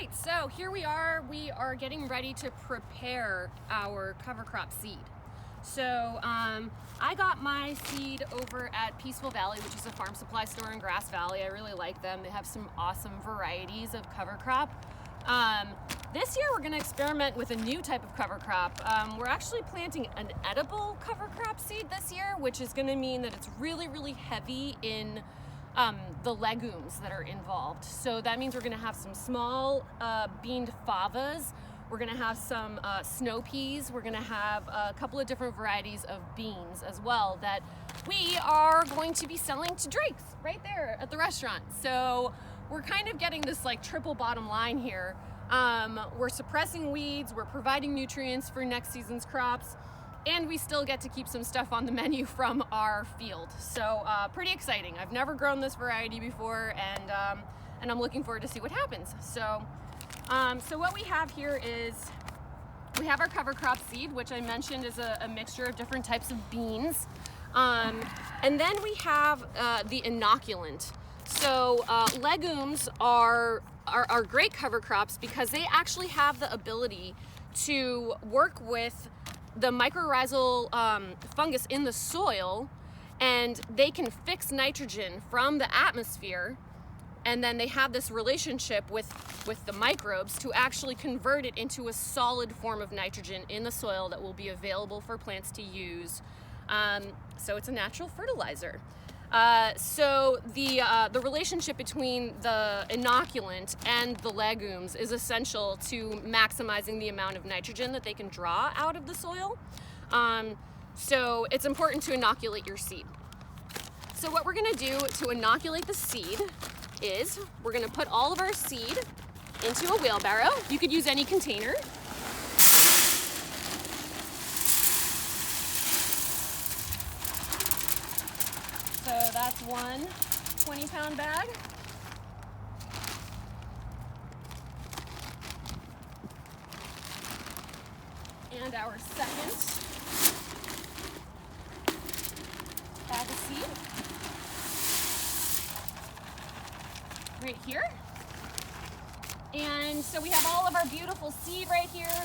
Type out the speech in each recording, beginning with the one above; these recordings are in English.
right, so here we are getting ready to prepare our cover crop seed. So I got my seed over at Peaceful Valley, which is a farm supply store in Grass Valley. I really like them. They have some awesome varieties of cover crop. This year we're going to experiment with a new type of cover crop. We're actually planting an edible cover crop seed this year, which is going to mean that it's really, really heavy in the legumes that are involved. So that means we're going to have some small beaned favas. We're going to have some snow peas. We're going to have a couple of different varieties of beans as well that we are going to be selling to Drake's right there at the restaurant. So we're kind of getting this like triple bottom line here. We're suppressing weeds, we're providing nutrients for next season's crops, and we still get to keep some stuff on the menu from our field. So pretty exciting. I've never grown this variety before, and I'm looking forward to see what happens. So what we have here is we have our cover crop seed, which I mentioned is a mixture of different types of beans. And then we have the inoculant. So legumes are great cover crops because they actually have the ability to work with the mycorrhizal fungus in the soil, and they can fix nitrogen from the atmosphere, and then they have this relationship with the microbes to actually convert it into a solid form of nitrogen in the soil that will be available for plants to use. So it's a natural fertilizer. So the relationship between the inoculant and the legumes is essential to maximizing the amount of nitrogen that they can draw out of the soil. So it's important to inoculate your seed. So what we're gonna do to inoculate the seed is we're gonna put all of our seed into a wheelbarrow. You could use any container. So that's one 20-pound bag. And our second bag of seed. Right here. And so we have all of our beautiful seed right here.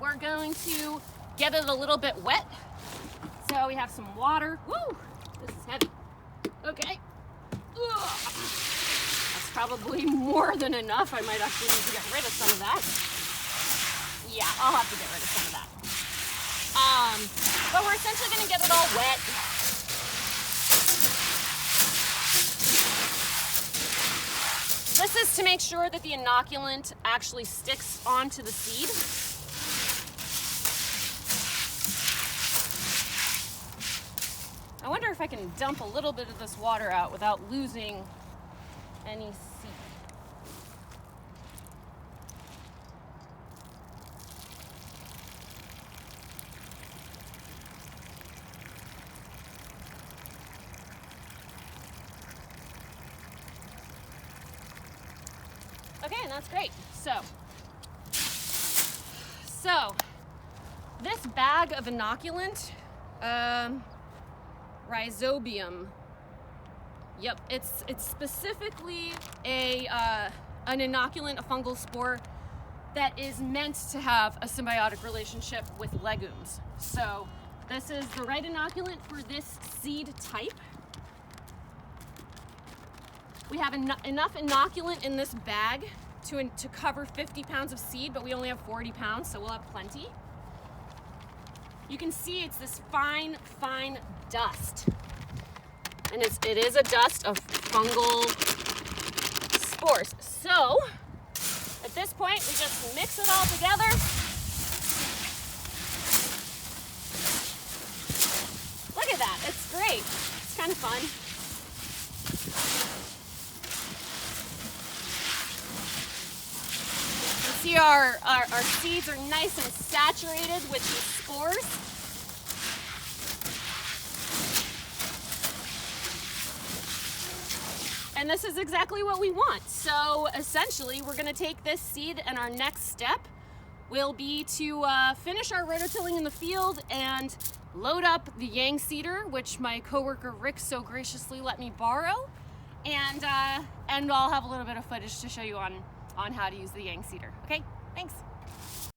We're going to get it a little bit wet. So we have some water. Woo! This is heavy. Okay. Ugh. That's probably more than enough. I might actually need to get rid of some of that. Yeah, I'll have to get rid of some of that. But we're essentially going to get it all wet. This is to make sure that the inoculant actually sticks onto the seed. I wonder if I can dump a little bit of this water out without losing any seed. Okay, and that's great. So this bag of inoculant, rhizobium. Yep, it's specifically an inoculant, a fungal spore that is meant to have a symbiotic relationship with legumes. So this is the right inoculant for this seed type. We have enough inoculant in this bag to cover 50 pounds of seed, but we only have 40 pounds, so we'll have plenty. You can see it's this fine, fine dust. And it is a dust of fungal spores. So, at this point, we just mix it all together. Look at that, it's great. It's kind of fun. You see our seeds are nice and saturated with the spores. And this is exactly what we want. So essentially, we're gonna take this seed, and our next step will be to finish our rototilling in the field and load up the yang seeder, which my coworker Rick so graciously let me borrow, and I'll have a little bit of footage to show you on how to use the Yang seeder. Okay, thanks.